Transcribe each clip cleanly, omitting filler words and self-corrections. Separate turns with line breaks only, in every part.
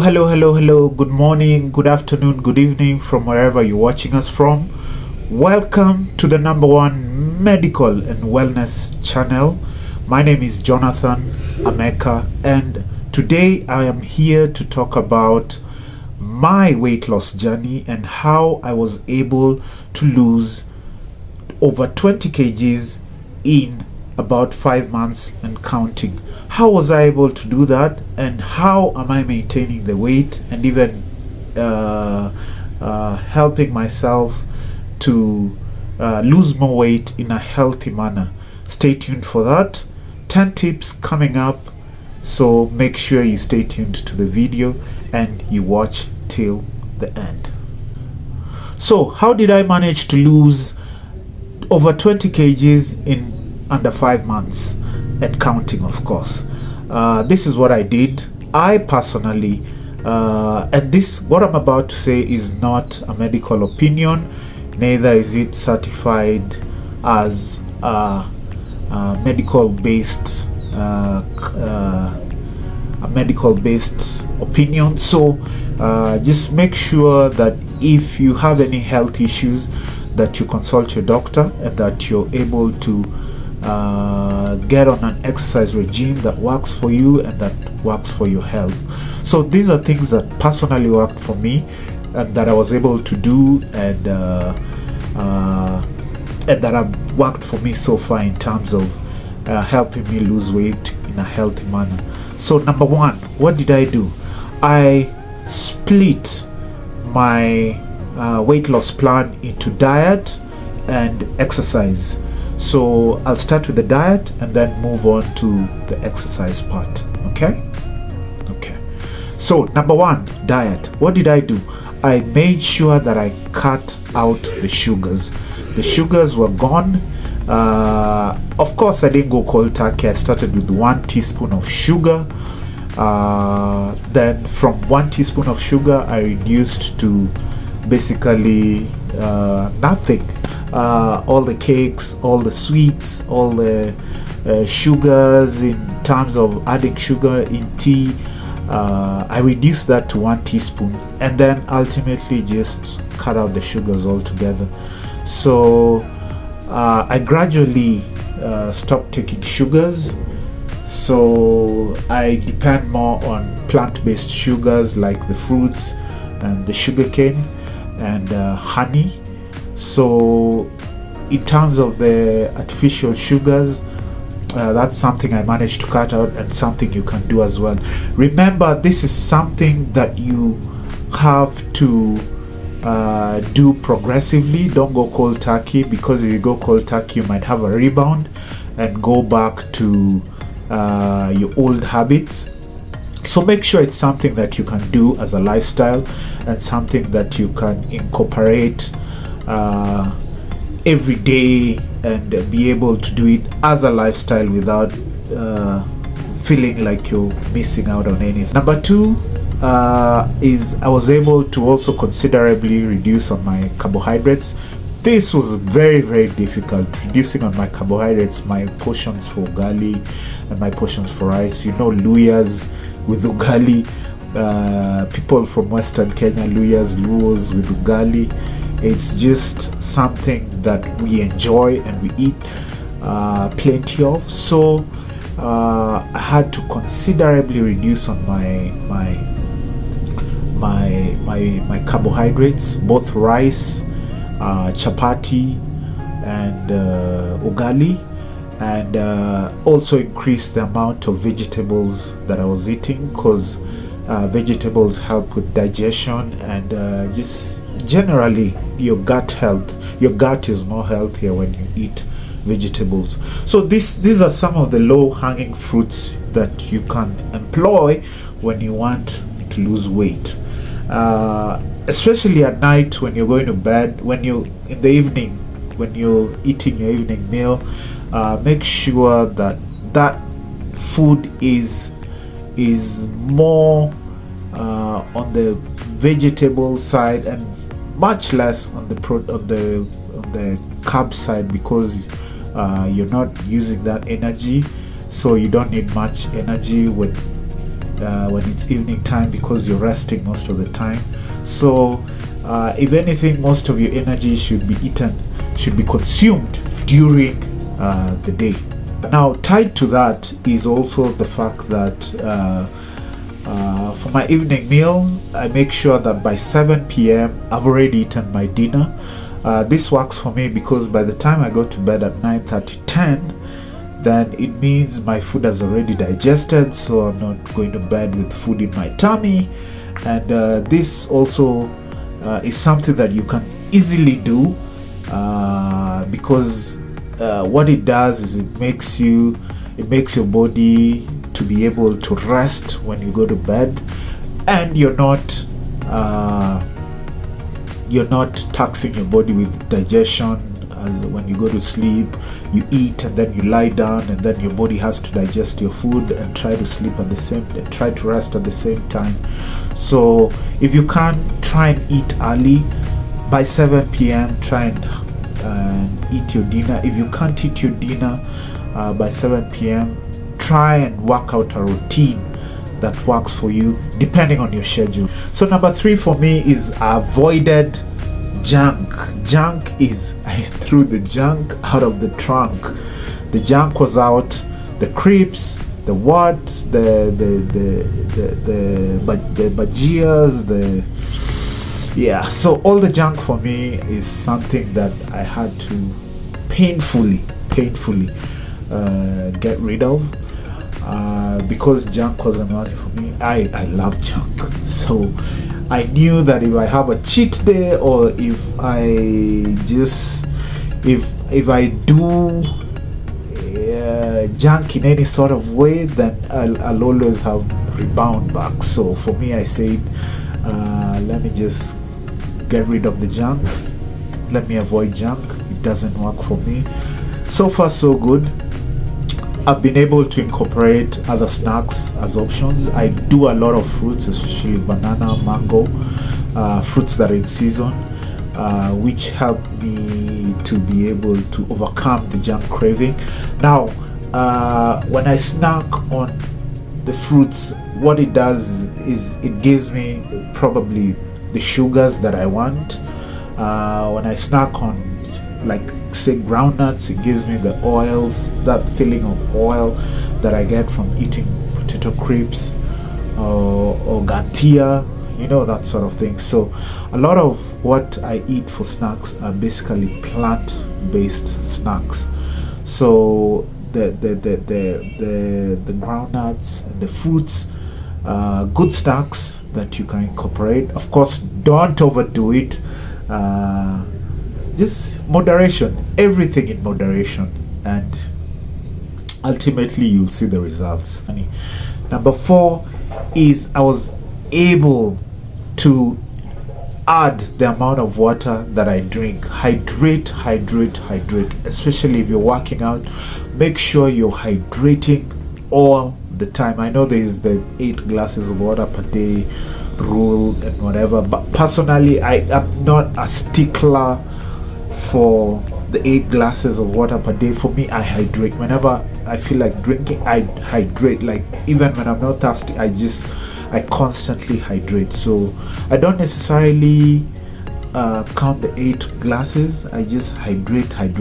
Hello. Good morning, good afternoon, good evening from wherever you're watching us from. Welcome to the number one medical and wellness channel. My name is Jonathan Ameka, and today I am here to talk about my weight loss journey and how I was able to lose over 20 kgs in about 5 months and counting. How was I able to do that, and how am I maintaining the weight and even helping myself to lose more weight in a healthy manner? Stay tuned for that. 10 tips coming up, so make sure you stay tuned to the video and you watch till the end. So how did I manage to lose over 20 kgs in under 5 months and counting, of course? This is what I did. I personally, and this, what I'm about to say, is not a medical opinion, neither is it certified as a medical based opinion. So just make sure that if you have any health issues, that you consult your doctor and that you're able to get on an exercise regime that works for you and that works for your health. So these are things that personally worked for me and that I was able to do, and that have worked for me so far in terms of helping me lose weight in a healthy manner. So number one, what did I do? I split my weight loss plan into diet and exercise. So I'll start with the diet and then move on to the exercise part. Okay. So number one, diet. What did I do? I made sure that I cut out the sugars. The sugars were gone. Of course, I didn't go cold turkey. I started with 1 teaspoon of sugar. Then from 1 teaspoon of sugar, I reduced to basically nothing. All the cakes, all the sweets, all the sugars, in terms of adding sugar in tea, I reduced that to 1 teaspoon, and then ultimately just cut out the sugars altogether. So I gradually stopped taking sugars. So I depend more on plant-based sugars like the fruits and the sugarcane and honey. So in terms of the artificial sugars, that's something I managed to cut out, and something you can do as well. Remember, this is something that you have to do progressively. Don't go cold turkey, because if you go cold turkey, you might have a rebound and go back to your old habits. So make sure it's something that you can do as a lifestyle and something that you can incorporate every day and be able to do it as a lifestyle without feeling like you're missing out on anything. Number two is I was able to also considerably reduce on my carbohydrates. This was very difficult, reducing on my carbohydrates, my portions for ugali and my portions for rice. You know, luyas with ugali, people from Western Kenya, luyas, luos with ugali. It's just something that we enjoy and we eat plenty of. So I had to considerably reduce on my carbohydrates, both rice, chapati and ugali, and also increase the amount of vegetables that I was eating, because vegetables help with digestion and just generally your gut health. Your gut is more healthier when you eat vegetables. So these are some of the low-hanging fruits that you can employ when you want to lose weight, especially at night when you're going to bed. When you in the evening, when you're eating your evening meal, make sure that that food is more on the vegetable side and much less on the carb side, because you're not using that energy, so you don't need much energy when it's evening time, because you're resting most of the time. So if anything, most of your energy should be consumed during the day. Now, tied to that is also the fact that for my evening meal, I make sure that by 7 p.m. I've already eaten my dinner. This works for me because by the time I go to bed at 9:30, 10, then it means my food has already digested, so I'm not going to bed with food in my tummy. And this also is something that you can easily do because what it does is it makes your body to be able to rest when you go to bed, and you're not taxing your body with digestion. When you go to sleep, you eat and then you lie down, and then your body has to digest your food and try to rest at the same time. So if you can't, try and eat early. By 7 p.m. try and eat your dinner. If you can't eat your dinner by 7 p.m., try and work out a routine that works for you depending on your schedule. So number 3 for me is avoided junk. Junk is, I threw the junk out of the trunk. The junk was out. The crisps, the bajias, so all the junk for me is something that I had to painfully get rid of because junk wasn't working for me. I love junk, so I knew that if I have a cheat day, or if I do junk in any sort of way, then I'll always have rebound back. So for me, I said, let me just get rid of the junk. Let me avoid junk. It doesn't work for me. So far, so good. I've been able to incorporate other snacks as options. I do a lot of fruits, especially banana, mango, fruits that are in season, which help me to be able to overcome the junk craving. Now, when I snack on the fruits, what it does is it gives me probably the sugars that I want. When I snack on, like, say, groundnuts, it gives me the oils, that feeling of oil that I get from eating potato crisps or gantia, that sort of thing. So a lot of what I eat for snacks are basically plant-based snacks. So the groundnuts and the fruits, good snacks that you can incorporate. Of course, don't overdo it. Just moderation, everything in moderation, and ultimately you'll see the results. Number 4 is I was able to add the amount of water that I drink. Hydrate, especially if you're working out. Make sure you're hydrating all the time. I know there is the 8 glasses of water per day rule and whatever, but personally I am not a stickler for the 8 glasses of water per day. For me, I hydrate. Whenever I feel like drinking, I hydrate. Like, even when I'm not thirsty, I constantly hydrate. So I don't necessarily count the 8 glasses. I just hydrate, and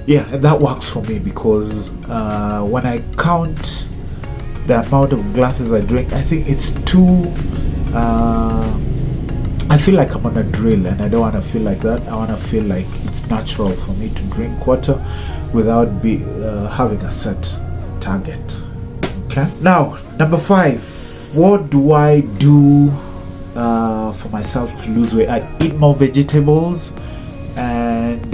and that works for me, because when I count the amount of glasses I drink, I think it's too I feel like I'm on a drill, and I don't want to feel like that. I want to feel like it's natural for me to drink water without having a set target. Okay. Now, number 5, what do I do for myself to lose weight? I eat more vegetables and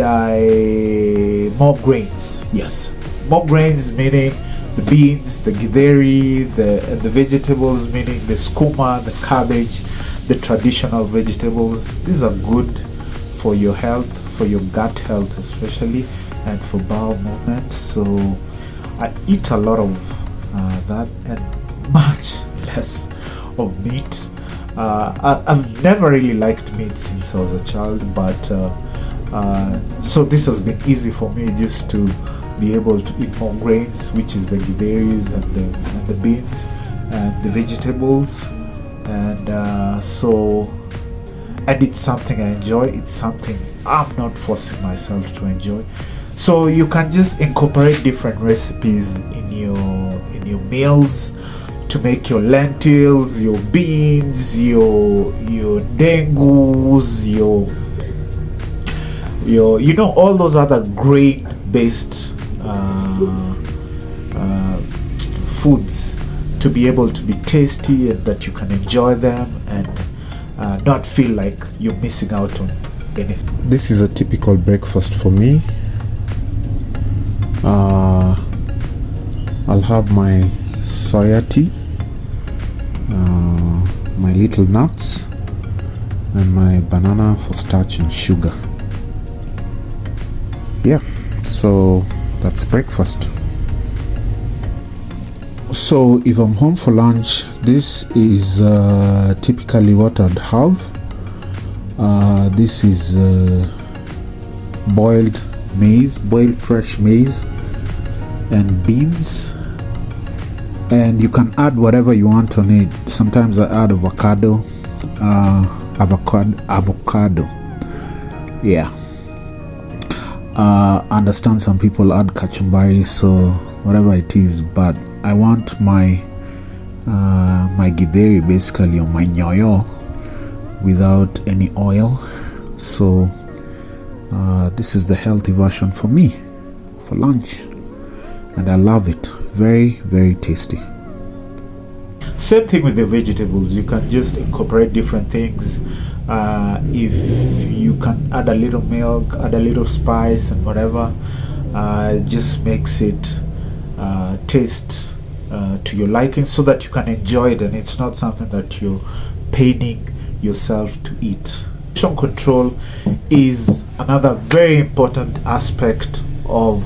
more grains. Yes, more grains, meaning the beans, the githeri, the vegetables, meaning the skuma, the cabbage, the traditional vegetables. These are good for your health, for your gut health especially, and for bowel movement. So I eat a lot of that, and much less of meat. I've never really liked meat since I was a child, but so this has been easy for me, just to be able to eat more grains, which is the githeri and the beans and the vegetables. And and it's something I enjoy. It's something I'm not forcing myself to enjoy. So you can just incorporate different recipes in your meals to make your lentils, your beans, your dengus, your all those other grain based foods, to be able to be tasty and that you can enjoy them and not feel like you're missing out on anything.
This is a typical breakfast for me. I'll have my soya tea, my little nuts, and my banana for starch and sugar. Yeah, so that's breakfast. So if I'm home for lunch, this is typically what I'd have. This is boiled fresh maize and beans, and you can add whatever you want on it. Sometimes I add avocado. Yeah. Understand some people add kachumbari, so whatever it is, but I want my githeri basically, or my nyoyo, without any oil. So this is the healthy version for me for lunch, and I love it. Very, very tasty.
Same thing with the vegetables. You can just incorporate different things. If you can add a little milk, add a little spice and whatever, it just makes it taste to your liking, so that you can enjoy it and it's not something that you're paining yourself to eat. Portion control is another very important aspect of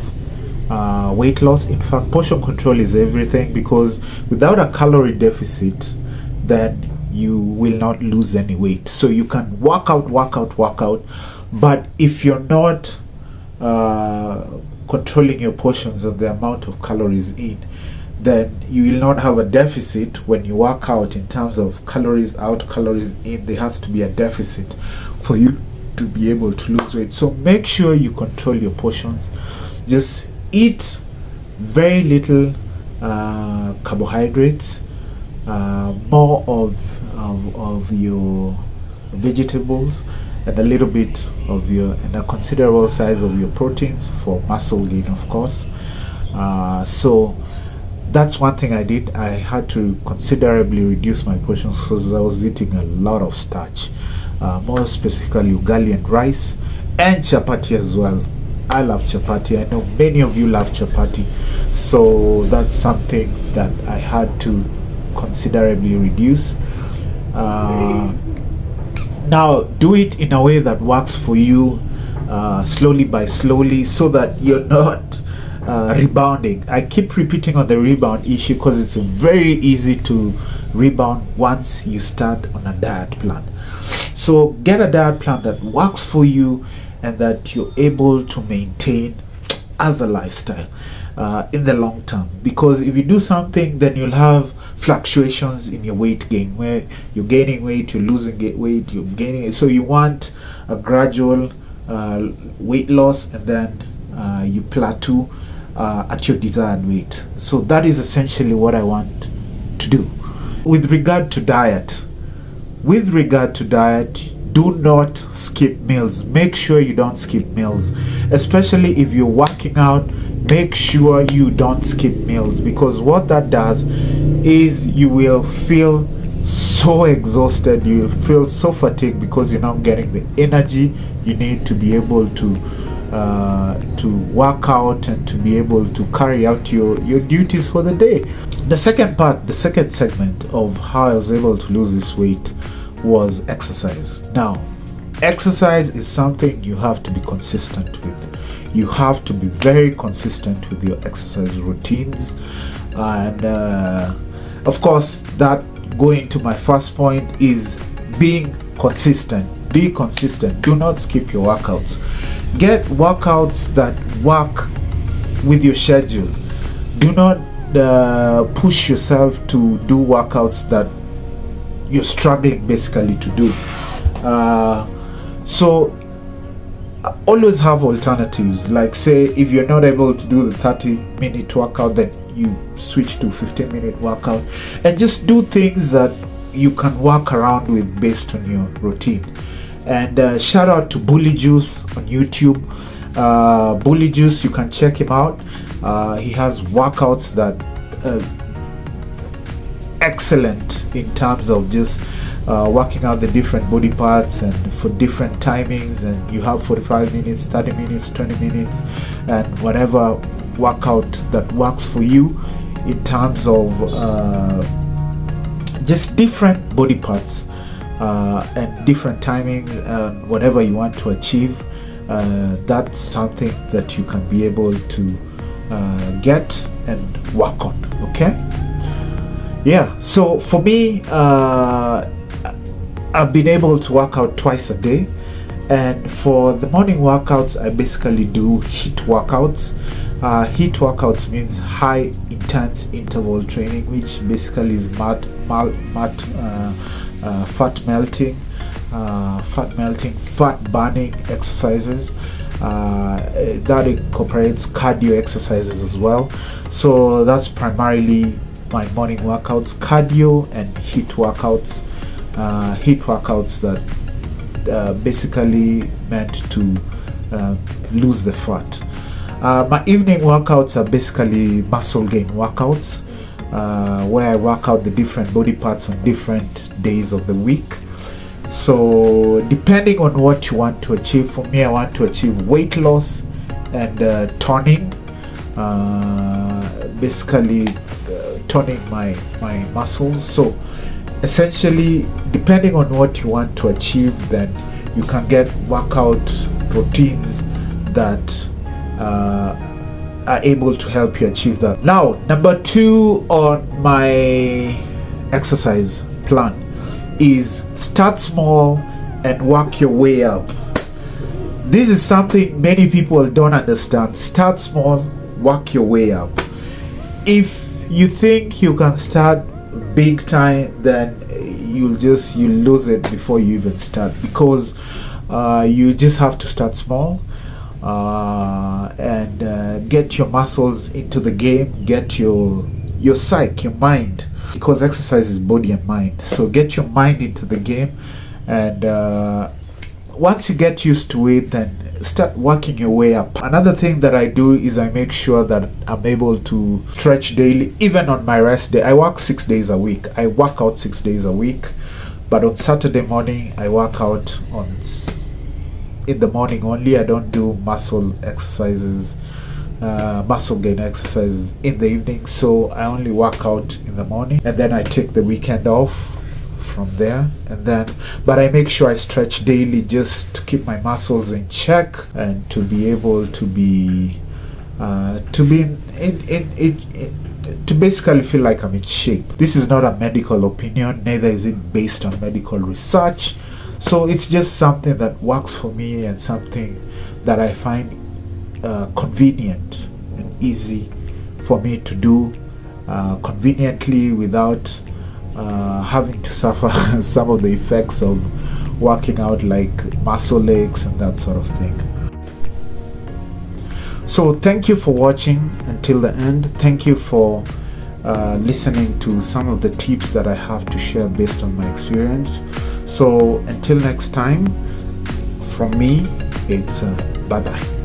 weight loss. In fact, portion control is everything, because without a calorie deficit, then you will not lose any weight. So you can work out, but if you're not controlling your portions of the amount of calories in, then you will not have a deficit when you work out. In terms of calories out, calories in, there has to be a deficit for you to be able to lose weight. So make sure you control your portions. Just eat very little carbohydrates, more of your vegetables, and a little bit of and a considerable size of your proteins for muscle gain, of course. So that's one thing I did. I had to considerably reduce my portions because I was eating a lot of starch, more specifically ugali and rice, and chapati as well. I love chapati. I know many of you love chapati, so that's something that I had to considerably reduce. Now do it in a way that works for you, slowly by slowly, so that you're not rebounding. I keep repeating on the rebound issue because it's very easy to rebound once you start on a diet plan. So get a diet plan that works for you and that you're able to maintain as a lifestyle in the long term, because if you do something, then you'll have fluctuations in your weight gain, where you're gaining weight, you're losing weight, you're gaining it. So you want a gradual weight loss, and then you plateau at your desired weight. So that is essentially what I want to do. With regard to diet, do not skip meals. Make sure you don't skip meals, especially if you're working out. Make sure you don't skip meals, because what that does is you will feel so exhausted, you will feel so fatigued, because you're not getting the energy you need to be able to work out and to be able to carry out your duties for the day. The second segment of how I was able to lose this weight was exercise. Now, exercise is something you have to be consistent with. You have to be very consistent with your exercise routines, and of course, that going to my first point is being consistent. Be consistent. Do not skip your workouts. Get workouts that work with your schedule. Do not push yourself to do workouts that you're struggling basically to do. So always have alternatives. Like, say if you're not able to do the 30-minute workout, then you switch to 15-minute workout, and just do things that you can work around with based on your routine. And shout out to Bully Juice on YouTube. Bully Juice, you can check him out. He has workouts that excellent in terms of just working out the different body parts and for different timings, and you have 45 minutes, 30 minutes, 20 minutes, and whatever workout that works for you in terms of just different body parts and different timings and whatever you want to achieve. That's something that you can be able to get and work on. Okay, yeah, so for me, I've been able to work out twice a day, and for the morning workouts I basically do HIIT workouts. HIIT workouts means high intense interval training, which basically is fat melting, fat burning exercises. That incorporates cardio exercises as well. So that's primarily my morning workouts, cardio and HIIT workouts. HIIT workouts that basically meant to lose the fat. My evening workouts are basically muscle gain workouts, where I work out the different body parts on different days of the week. So depending on what you want to achieve, for me I want to achieve weight loss and toning, basically toning my muscles. So essentially, depending on what you want to achieve, then you can get workout routines that are able to help you achieve that. Now, number 2 on my exercise plan is start small and work your way up. This is something many people don't understand. Start small, work your way up. If you think you can start big time, then you'll lose it before you even start, because you just have to start small and get your muscles into the game, get your psyche, your mind, because exercise is body and mind. So get your mind into the game, and once you get used to it, then start working your way up. Another thing that I do is I make sure that I'm able to stretch daily, even on my rest day. I work 6 days a week. I work out 6 days a week, but on Saturday morning I work out in the morning only. I don't do muscle exercises, muscle gain exercises in the evening. So I only work out in the morning, and then I take the weekend off from there. And then, but I make sure I stretch daily just to keep my muscles in check and to be able to be to basically feel like I'm in shape. This is not a medical opinion, neither is it based on medical research. So it's just something that works for me and something that I find convenient and easy for me to do conveniently without having to suffer some of the effects of working out, like muscle aches and that sort of thing. So thank you for watching until the end. Thank you for listening to some of the tips that I have to share based on my experience. So until next time, from me, it's bye bye.